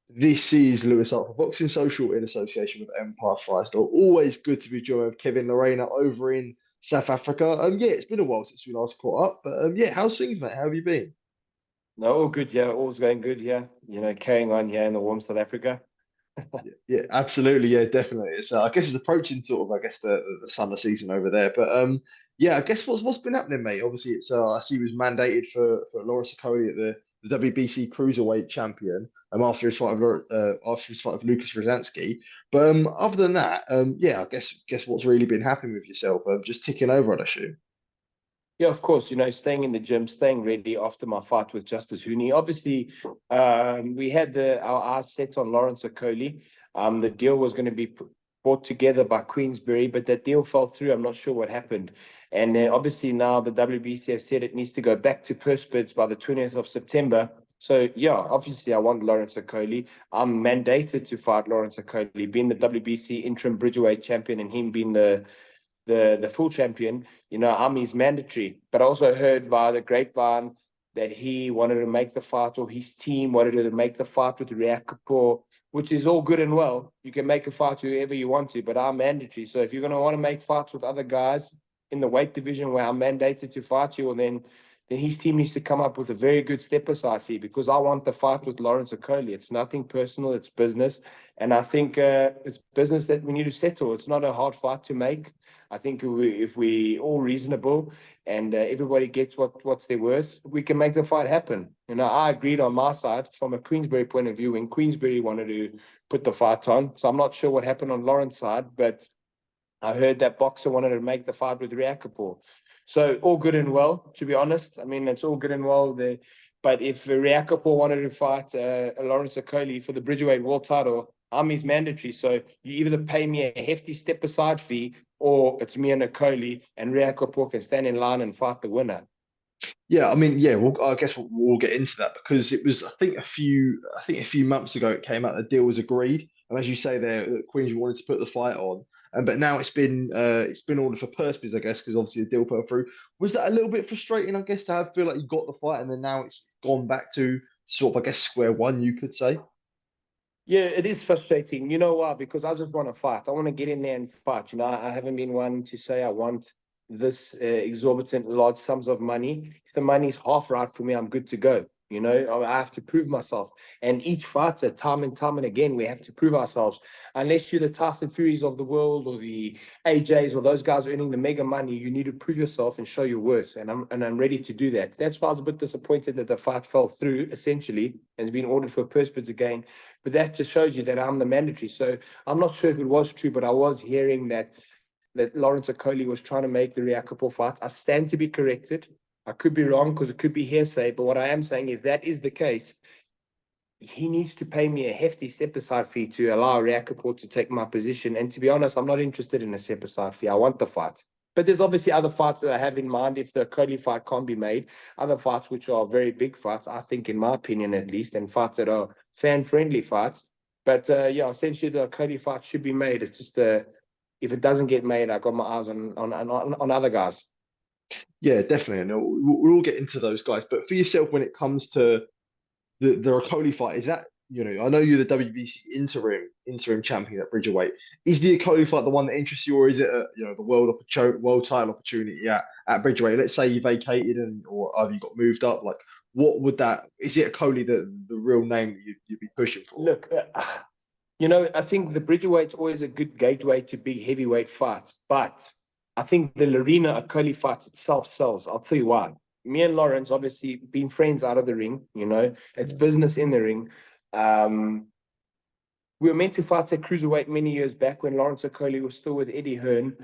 This is Lewis Hart for Boxing Social in association with Empire Firestar. Always good to be joined with Kevin Lerena over in South Africa. Yeah, it's been a while since we last caught up, but yeah, how's things, mate? How have you been? No, all good, yeah. All's going good, yeah. Carrying on here in the warm South Africa. Yeah, absolutely, yeah, definitely. It's I guess it's approaching sort of the summer season over there, but yeah, I guess what's been happening, mate? Obviously, it's I see he was mandated for Lawrence Okolie at the WBC Cruiserweight Champion after his fight with Lucas Rozansky. But other than that, yeah, I guess what's really been happening with yourself? Just ticking over, I'd assume. Yeah, of course, staying in the gym, staying ready after my fight with Justis Huni. Obviously, we had our eyes set on Lawrence Okolie. The deal was going to be brought together by Queensberry, but that deal fell through. I'm not sure what happened. And then obviously now the WBC have said it needs to go back to purse bids by the 20th of September. So yeah, obviously I want Lawrence Okolie. I'm mandated to fight Lawrence Okolie, being the WBC interim bridgeweight champion and him being the full champion. I'm his mandatory. But I also heard via the grapevine that he wanted to make the fight, or his team wanted to make the fight with Riyad Kapoor, which is all good and well. You can make a fight whoever you want to, but I'm mandatory. So if you're going to want to make fights with other guys in the weight division where I'm mandated to fight you, well, then his team needs to come up with a very good step-aside fee, because I want the fight with Lawrence Okolie. It's nothing personal, it's business. And I think it's business that we need to settle. It's not a hard fight to make. I think if we all reasonable and everybody gets what's their worth, we can make the fight happen. I agreed on my side from a Queensberry point of view when Queensberry wanted to put the fight on. So I'm not sure what happened on Lawrence's side, but I heard that Boxer wanted to make the fight with Riyad Kapoor. So all good and well, to be honest. I mean, it's all good and well there. But if Riyad Kapoor wanted to fight Lawrence Okolie for the Bridgeweight World title, I'm his mandatory. So you either pay me a hefty step-aside fee, or it's me and Okolie, and Riyad Kapoor can stand in line and fight the winner. Yeah, I mean, yeah, I guess we'll get into that because it was, I think a few months ago it came out the deal was agreed, and as you say there, the Queens wanted to put the fight on, but now it's been ordered for purse bids, I guess, because obviously the deal fell through. Was that a little bit frustrating, I guess, to feel like you got the fight and then now it's gone back to sort of, I guess, square one, you could say? Yeah, it is frustrating. You know why? Because I just want to fight. I want to get in there and fight. I haven't been one to say I want this exorbitant large sums of money. If the money's half right for me, I'm good to go. I have to prove myself. And each fighter, time and time and again, we have to prove ourselves. Unless you're the Tyson Furies of the world or the AJs or those guys earning the mega money, you need to prove yourself and show your worth. And I'm ready to do that. That's why I was a bit disappointed that the fight fell through, essentially, and has been ordered for purse bids again. But that just shows you that I'm the mandatory. So I'm not sure if it was true, but I was hearing that Lawrence Okolie was trying to make the Riyad Kapoor fight. I stand to be corrected. I could be wrong because it could be hearsay, but what I am saying is that is the case. He needs to pay me a hefty step-aside fee to allow Riyad Kapoor to take my position. And to be honest, I'm not interested in a step-aside fee. I want the fight. But there's obviously other fights that I have in mind if the Okolie fight can't be made. Other fights which are very big fights, I think, in my opinion at least, and fights that are fan-friendly fights. But yeah, essentially the Okolie fight should be made. It's just if it doesn't get made, I got my eyes on other guys. Yeah, definitely. And we'll all get into those guys, but for yourself, when it comes to the Okolie fight, is that, I know you're the WBC interim champion at Bridgerweight. Is the Okolie fight the one that interests you, or is it the world title opportunity at Bridgerweight? Let's say you vacated or have you got moved up? Like, what would that? Is it Okolie the real name that you'd be pushing for? Look, I think the Bridgerweight's always a good gateway to big heavyweight fights, but I think the Lerena Okolie fight itself sells. I'll tell you why. Me and Lawrence, obviously, been friends out of the ring. It's business in the ring. We were meant to fight at cruiserweight many years back when Lawrence Okolie was still with Eddie Hearn.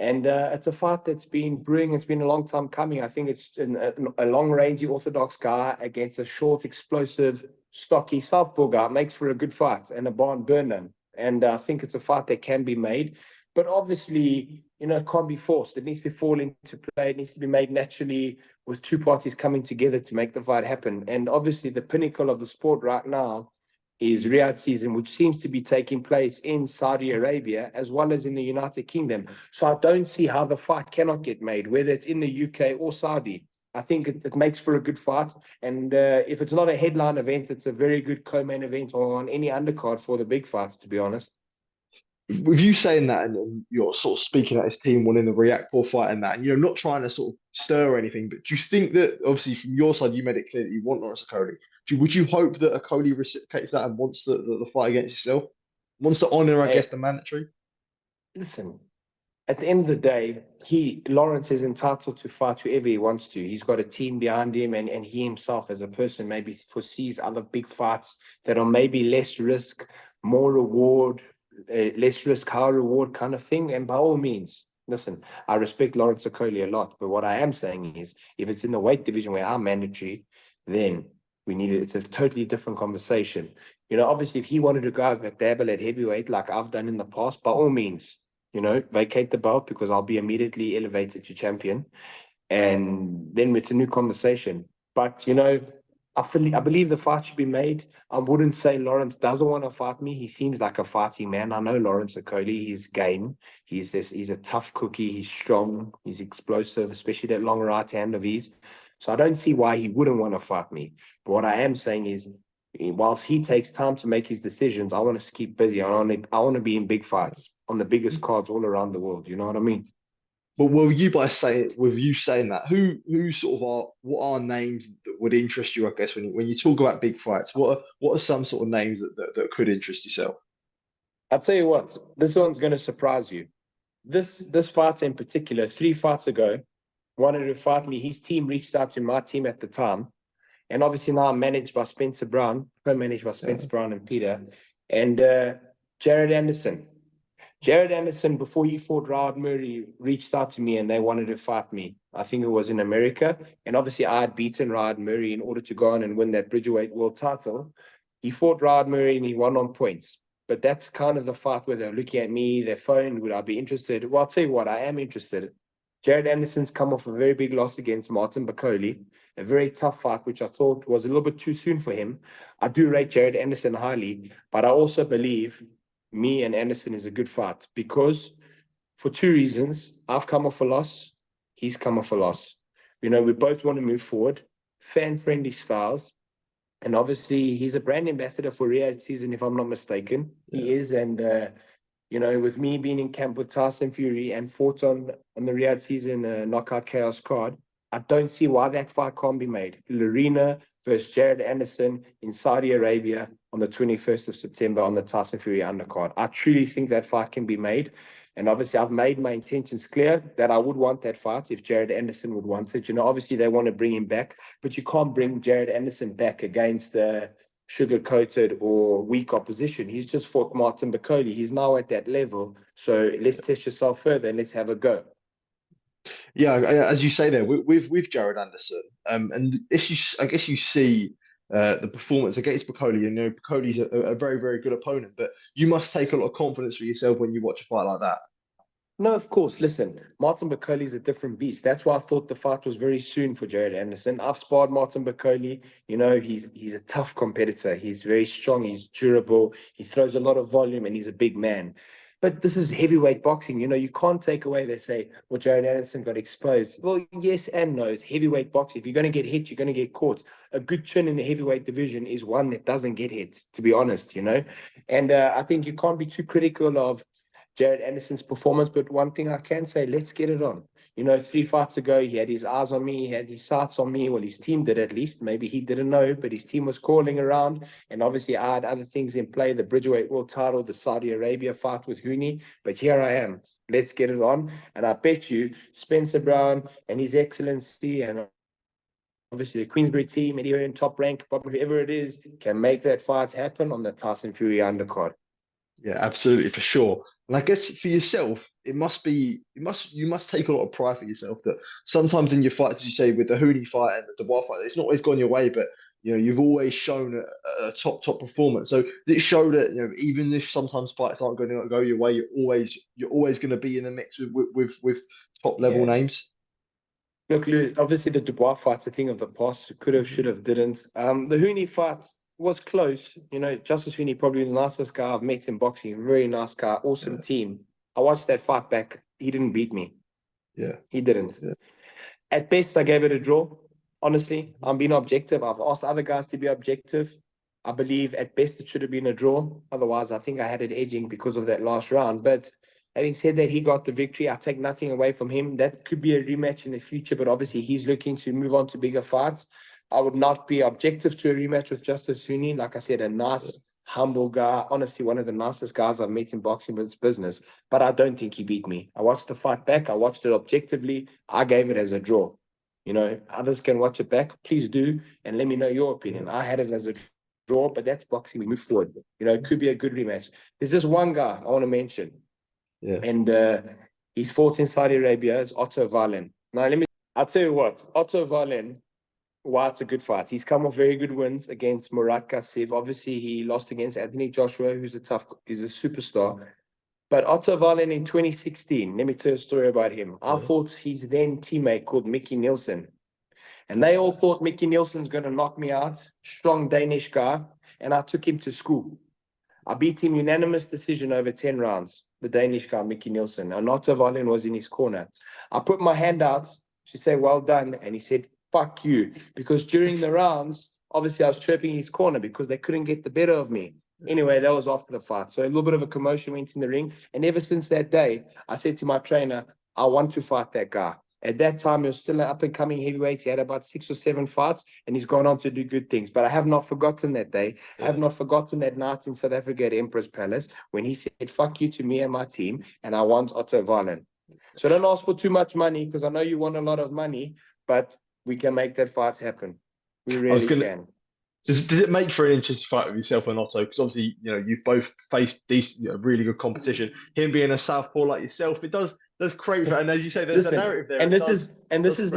And it's a fight that's been brewing. It's been a long time coming. I think it's a long-rangey orthodox guy against a short, explosive, stocky southpaw guy. Makes for a good fight and a barn burner. And I think it's a fight that can be made. But obviously, it can't be forced. It needs to fall into play. It needs to be made naturally with two parties coming together to make the fight happen. And obviously, the pinnacle of the sport right now is Riyadh season, which seems to be taking place in Saudi Arabia as well as in the United Kingdom. So I don't see how the fight cannot get made, whether it's in the UK or Saudi. I think it makes for a good fight. And if it's not a headline event, it's a very good co-main event on any undercard for the big fights, to be honest. With you saying that, and you're sort of speaking at his team winning the React fight and that, and you're not trying to sort of stir or anything, but do you think that obviously from your side you made it clear that you want Lawrence Okolie? Would you hope that Okolie reciprocates that and wants the fight against yourself, wants to honour, I guess, the mandatory? Listen, at the end of the day, Lawrence is entitled to fight whoever he wants to. He's got a team behind him, and he himself as a person maybe foresees other big fights that are maybe less risk, more reward, less risk, higher reward kind of thing. And by all means, listen, I respect Lawrence Okolie a lot, but what I am saying is, if it's in the weight division where I'm mandatory, then it's a totally different conversation. Obviously, if he wanted to go and dabble at heavyweight like I've done in the past, by all means, vacate the belt, because I'll be immediately elevated to champion. And then it's a new conversation. But, I believe the fight should be made. I wouldn't say Lawrence doesn't want to fight me. He seems like a fighting man. I know Lawrence Okolie. He's game. He's a tough cookie. He's strong. He's explosive, especially that long right hand of his. So I don't see why he wouldn't want to fight me. But what I am saying is, whilst he takes time to make his decisions, I want to keep busy. I want to be in big fights on the biggest cards all around the world. You know what I mean? But with you saying that, who sort of what are names that would interest you? I guess when you talk about big fights, what are some sort of names that could interest yourself? I'll tell you what, this one's going to surprise you. This fight in particular, 3 fights ago, wanted to fight me. His team reached out to my team at the time. And obviously now I'm managed by Spencer Brown, co-managed by Spencer Brown and Peter. And Jared Anderson. Jared Anderson, before he fought Rod Murray, reached out to me and they wanted to fight me. I think it was in America. And obviously I had beaten Rod Murray in order to go on and win that Bridgerweight world title. He fought Rod Murray and he won on points. But that's kind of the fight where they're looking at me, their phone, would I be interested? Well, I'll tell you what, I am interested. Jared Anderson's come off a very big loss against Martin Okolie, a very tough fight, which I thought was a little bit too soon for him. I do rate Jared Anderson highly, but I also believe me and Anderson is a good fight because for 2 reasons. I've come off a loss. He's come off a loss. We both want to move forward, fan-friendly styles. And obviously, he's a brand ambassador for Riyadh season, if I'm not mistaken. Yeah. He is. And, with me being in camp with Tyson Fury and fought on the Riyadh season knockout chaos card, I don't see why that fight can't be made. Lerena versus Jared Anderson in Saudi Arabia on the 21st of September on the Tyson Fury undercard. I truly think that fight can be made. And obviously, I've made my intentions clear that I would want that fight if Jared Anderson would want it. Obviously, they want to bring him back, but you can't bring Jared Anderson back against sugar-coated or weak opposition. He's just fought Martin Okolie. He's now at that level. So let's test yourself further and let's have a go. Yeah, as you say there, with Jared Anderson, and I guess you see the performance against Okolie, and Okolie's a very, very good opponent, but you must take a lot of confidence for yourself when you watch a fight like that. No, of course. Listen, Martin Okolie is a different beast. That's why I thought the fight was very soon for Jared Anderson. I've sparred Martin Okolie. He's a tough competitor. He's very strong. He's durable. He throws a lot of volume, and he's a big man. But this is heavyweight boxing. You can't take away, they say, well, Jared Anderson got exposed. Well, yes and no. It's heavyweight boxing. If you're going to get hit, you're going to get caught. A good chin in the heavyweight division is one that doesn't get hit, to be honest, And I think you can't be too critical of Jared Anderson's performance. But one thing I can say, let's get it on. 3 fights ago, he had his eyes on me. He had his sights on me. Well, his team did at least. Maybe he didn't know, but his team was calling around. And obviously, I had other things in play, the Bridgerweight world title, the Saudi Arabia fight with Huni. But here I am. Let's get it on. And I bet you Spencer Brown and His Excellency and obviously the Queensbury team, anywhere in Top Rank, whoever it is, can make that fight happen on the Tyson Fury undercard. Yeah, absolutely, for sure. And I guess for yourself, you must take a lot of pride for yourself that sometimes in your fights, as you say, with the Huni fight and the Dubois fight, it's not always gone your way, but you've always shown a top performance. So it showed that even if sometimes fights aren't going to go your way, you're always going to be in the mix with top level names. Look, obviously the Dubois fight's a thing of the past. Could have, should have, didn't. The Huni fight was close. Justis Huni, probably the nicest guy I've met in boxing. Very nice guy, awesome team. I watched that fight back. He didn't beat me. Yeah. He didn't. Yeah. At best, I gave it a draw. Honestly, I'm being objective. I've asked other guys to be objective. I believe at best it should have been a draw. Otherwise, I think I had it edging because of that last round. But having said that, he got the victory. I take nothing away from him. That could be a rematch in the future, but obviously he's looking to move on to bigger fights. I would not be objective to a rematch with Justis Huni. Like I said, a nice, humble guy. Honestly, one of the nicest guys I've met in boxing with business. But I don't think he beat me. I watched the fight back. I watched it objectively. I gave it as a draw. You know, others can watch it back. Please do, and let me know your opinion. I had it as a draw, but that's boxing. We move forward. You know, it could be a good rematch. There's just one guy I want to mention, and he's fought in Saudi Arabia. It's Otto Wallin. Now, I'll tell you what, Otto Wallin, wow, it's a good fight. He's come off very good wins against Murat Kasev. Obviously, he lost against Anthony Joshua, he's a superstar. But Otto Wallin in 2016, let me tell you a story about him. I fought his then teammate called Mickey Nielsen. And they all thought Mickey Nielsen's going to knock me out. Strong Danish guy. And I took him to school. I beat him unanimous decision over 10 rounds. The Danish guy, Mickey Nielsen. And Otto Wallin was in his corner. I put my hand out to say, well done. And he said, fuck you. Because during the rounds, obviously I was chirping his corner because they couldn't get the better of me. Anyway, that was after the fight. So a little bit of a commotion went in the ring. And ever since that day, I said to my trainer, I want to fight that guy. At that time, he was still an up-and-coming heavyweight. He had about 6 or 7 fights, and he's gone on to do good things. But I have not forgotten that day. I have not forgotten that night in South Africa at Empress Palace when he said, fuck you to me and my team, and I want Otto Wallin. So don't ask for too much money, because I know you want a lot of money, but we can make that fight happen. We really can. Did it make for an interesting fight with yourself and Otto? Because obviously, you know, you've both faced decent, really good competition. Him being a southpaw like yourself, it does create for, and as you say, there's a narrative there. And this is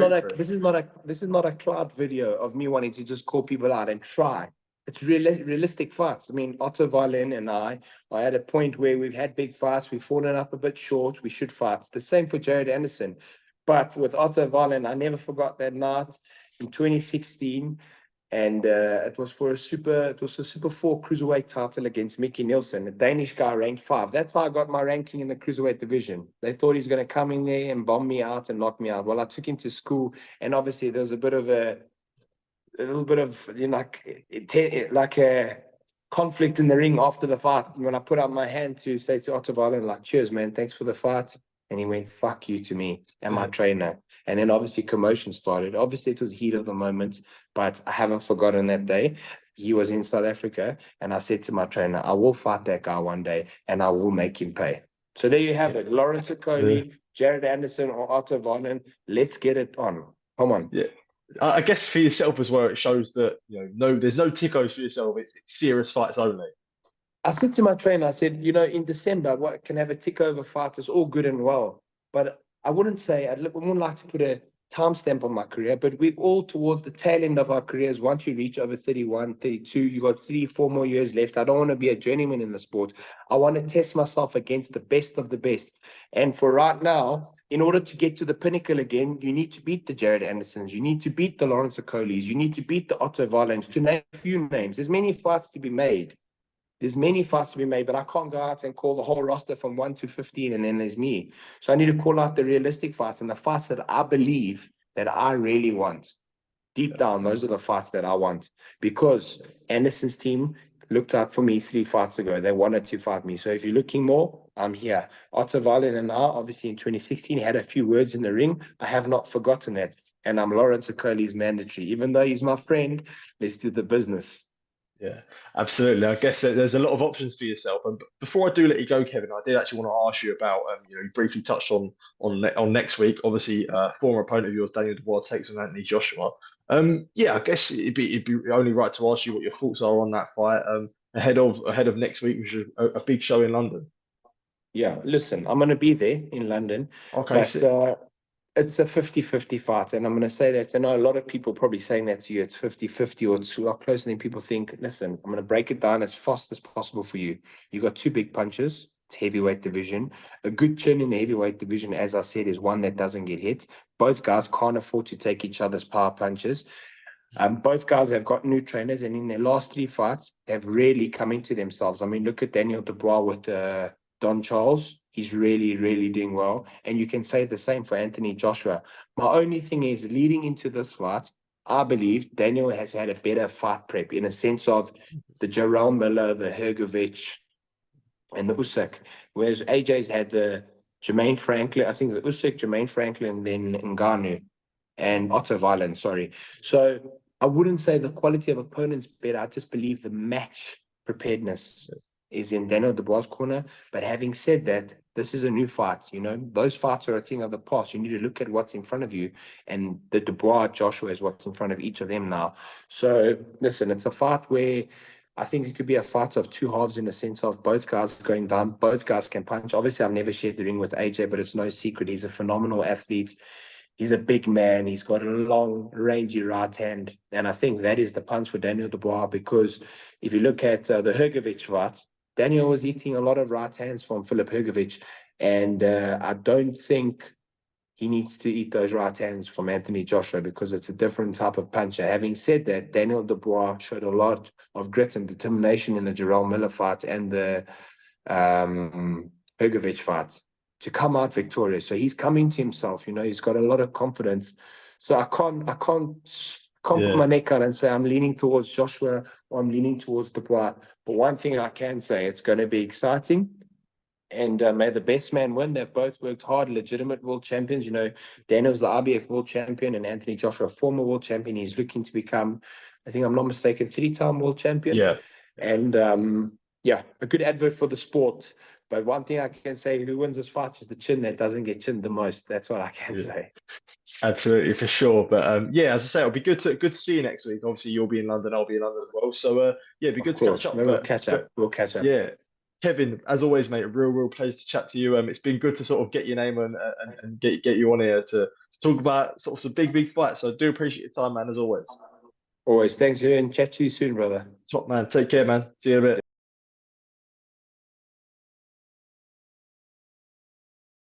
not a cloud video of me wanting to just call people out and try. It's realistic fights. I mean, Otto Wallin and I are at a point where we've had big fights. We've fallen up a bit short. We should fight. It's the same for Jared Anderson. But with Otto Wallin, I never forgot that night in 2016. And it was a Super 4 cruiserweight title against Mickey Nielsen, a Danish guy ranked 5. That's how I got my ranking in the cruiserweight division. They thought he's going to come in there and bomb me out and knock me out. Well, I took him to school, and obviously there was a little bit of, you know, like a conflict in the ring after the fight. When I put out my hand to say to Otto Wallin, like, cheers, man, thanks for the fight. And he went, fuck you to me and my trainer. And then obviously commotion started. Obviously it was heat of the moment, but I haven't forgotten that day. He was in South Africa, and I said to my trainer, I will fight that guy one day and I will make him pay. So there you have it. Lawrence Okolie, Jared Anderson, or Otto Wallin. Let's get it on. Come on. Yeah. I guess for yourself as well, it shows that, you know, there's no tickos for yourself. It's serious fights only. I said to my trainer, I said, you know, in December, what can have a tick over fight is all good and well. But I wouldn't say, I wouldn't like to put a timestamp on my career, but we're all towards the tail end of our careers. Once you reach over 31, 32, you got 3-4 more years left. I don't want to be a journeyman in the sport. I want to test myself against the best of the best. And for right now, in order to get to the pinnacle again, you need to beat the Jared Andersons. You need to beat the Lawrence Okolies. You need to beat the Otto Wallins, to name a few names. There's many fights to be made. There's many fights to be made, but I can't go out and call the whole roster from 1 to 15, and then there's me. So I need to call out the realistic fights and the fights that I believe that I really want. Deep down, those are the fights that I want, because Anderson's team looked out for me 3 fights ago. They wanted to fight me. So if you're looking more, I'm here. Otto Wallin and I, obviously in 2016, had a few words in the ring. I have not forgotten that. And I'm Lawrence Okolie's mandatory. Even though he's my friend, let's do the business. Yeah, absolutely. I guess there's a lot of options for yourself. And before I do let you go, Kevin, I did actually want to ask you about, you know, you briefly touched on next week. Obviously, former opponent of yours, Daniel Dubois, takes on Anthony Joshua. Yeah, I guess it'd be only right to ask you what your thoughts are on that fight ahead of next week, which is a big show in London. Yeah, listen, I'm going to be there in London. Okay, but it's a 50-50 fight. And I'm going to say that. I know a lot of people probably saying that to you. It's 50-50, or it's a lot closer than people think. Listen, I'm going to break it down as fast as possible for you. You got 2 big punches. It's heavyweight division. A good chin in the heavyweight division, as I said, is one that doesn't get hit. Both guys can't afford to take each other's power punches. Both guys have got new trainers, and in their last 3 fights, have really come into themselves. I mean, look at Daniel Dubois with Don Charles. He's really, really doing well. And you can say the same for Anthony Joshua. My only thing is, leading into this fight, I believe Daniel has had a better fight prep in a sense of the Jarrell Miller, the Hrgovic, and the Usyk, whereas AJ's had the Jermaine Franklin, I think the Usyk, Jermaine Franklin, then Ngannou, and Otto Wallin, sorry. So I wouldn't say the quality of opponents better. I just believe the match preparedness is in Daniel Dubois' corner. But having said that, this is a new fight. You know, those fights are a thing of the past. You need to look at what's in front of you, and the Dubois Joshua is what's in front of each of them now. So listen, it's a fight where I think it could be a fight of two halves in the sense of both guys going down. Both guys can punch. Obviously, I've never shared the ring with AJ, but it's no secret he's a phenomenal athlete. He's a big man. He's got a long, rangy right hand. And I think that is the punch for Daniel Dubois, because if you look at the Hrgovic fight, Daniel was eating a lot of right hands from Filip Hrgovic. And I don't think he needs to eat those right hands from Anthony Joshua, because it's a different type of puncher. Having said that, Daniel Dubois showed a lot of grit and determination in the Jarrell Miller fight and the Hrgovic fight to come out victorious. So he's coming to himself, you know, he's got a lot of confidence. So I can't put my neck out and say I'm leaning towards Joshua or I'm leaning towards Dubois. But one thing I can say, it's going to be exciting. And may the best man win. They've both worked hard, legitimate world champions. You know, Daniel's the IBF world champion and Anthony Joshua, former world champion. He's looking to become, I think I'm not mistaken, 3-time world champion. Yeah. And a good advert for the sport. But one thing I can say, who wins this fight is the chin that doesn't get chinned the most. That's what I can say. Absolutely, for sure. But as I say, it'll be good to see you next week. Obviously, you'll be in London, I'll be in London as well. So it'd be good to catch up. Maybe we'll catch up. Yeah. Kevin, as always, mate, a real pleasure to chat to you. It's been good to sort of get your name and get you on here to talk about sort of some big fights. So I do appreciate your time, man, as always. Always. Thanks, and chat to you soon, brother. Top man. Take care, man. See you in a bit.